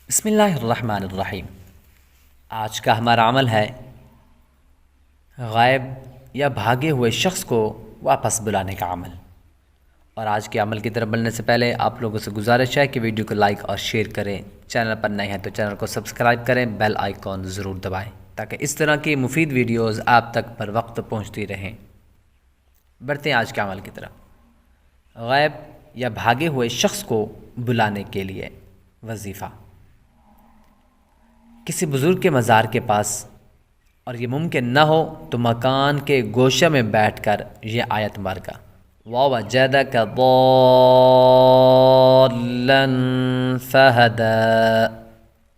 بسم اللہ الرحمن الرحیم۔ آج کا ہمارا عمل ہے غائب یا بھاگے ہوئے شخص کو واپس بلانے کا عمل۔ اور آج کے عمل کی طرف بڑھنے سے پہلے آپ لوگوں سے گزارش ہے کہ ویڈیو کو لائک اور شیئر کریں، چینل پر نئے ہیں تو چینل کو سبسکرائب کریں، بیل آئیکن ضرور دبائیں تاکہ اس طرح کی مفید ویڈیوز آپ تک پر وقت پہنچتی رہیں۔ بڑھتے ہیں آج کے عمل کی طرف۔ غائب یا بھاگے ہوئے شخص کو بلانے کے لیے وظیفہ۔ کسی بزرگ کے مزار کے پاس اور یہ ممکن نہ ہو تو مکان کے گوشے میں بیٹھ کر یہ آیت مبارکہ وَوَجَدَكَ ضَالًّا فَهَدَىٰ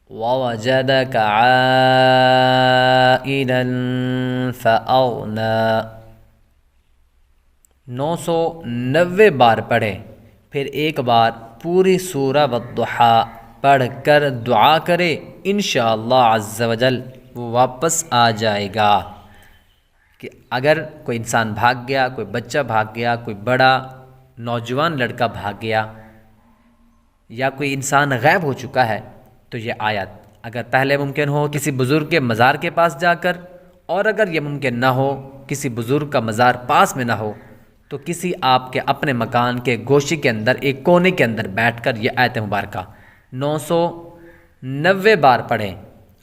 وَوَجَدَكَ عَائِلًا فَأَغْنَىٰ 990 بار پڑھیں، پھر ایک بار پوری سورہ والضحیٰ پڑھ کر دعا کرے، انشاءاللہ عز و جل وہ واپس آ جائے گا۔ کہ اگر کوئی انسان بھاگ گیا، کوئی بچہ بھاگ گیا، کوئی بڑا نوجوان لڑکا بھاگ گیا یا کوئی انسان غائب ہو چکا ہے تو یہ آیت اگر پہلے ممکن ہو کسی بزرگ کے مزار کے پاس جا کر، اور اگر یہ ممکن نہ ہو کسی بزرگ کا مزار پاس میں نہ ہو تو کسی آپ کے اپنے مکان کے گوشے کے اندر ایک کونے کے اندر بیٹھ کر یہ آیت مبارکہ 990 بار پڑھیں،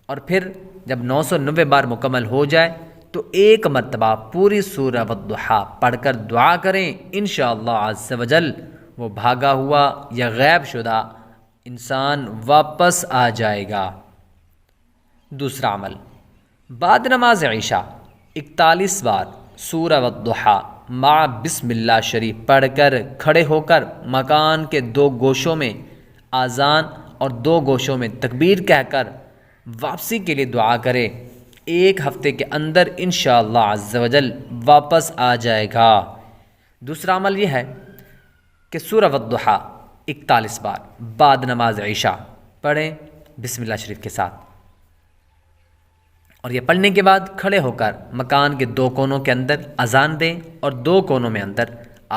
اور پھر جب 990 بار مکمل ہو جائے تو ایک مرتبہ پوری سورہ والضحیٰ پڑھ کر دعا کریں، انشاءاللہ عز و جل وہ بھاگا ہوا یا غائب شدہ انسان واپس آ جائے گا۔ دوسرا عمل، بعد نماز عشاء 41 بار سورہ والضحیٰ مع بسم اللہ شریف پڑھ کر کھڑے ہو کر مکان کے 2 گوشوں میں اذان اور 2 گوشوں میں تکبیر کہہ کر واپسی کے لیے دعا کرے، ایک ہفتے کے اندر انشاءاللہ عز و جل واپس آ جائے گا۔ دوسرا عمل یہ ہے کہ سورہ والضحیٰ 41 بار بعد نماز عشاء پڑھیں بسم اللہ شریف کے ساتھ، اور یہ پڑھنے کے بعد کھڑے ہو کر مکان کے 2 کونوں کے اندر اذان دیں اور 2 کونوں میں اندر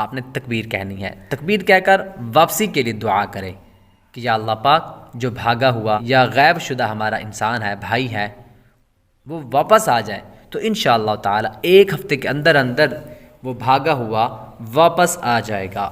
آپ نے تکبیر کہنی ہے، تکبیر کہہ کر واپسی کے لیے دعا کریں کہ یا اللہ پاک جو بھاگا ہوا یا غائب شدہ ہمارا انسان ہے، بھائی ہے، وہ واپس آ جائے تو انشاءاللہ تعالی ایک ہفتے کے اندر اندر وہ بھاگا ہوا واپس آ جائے گا۔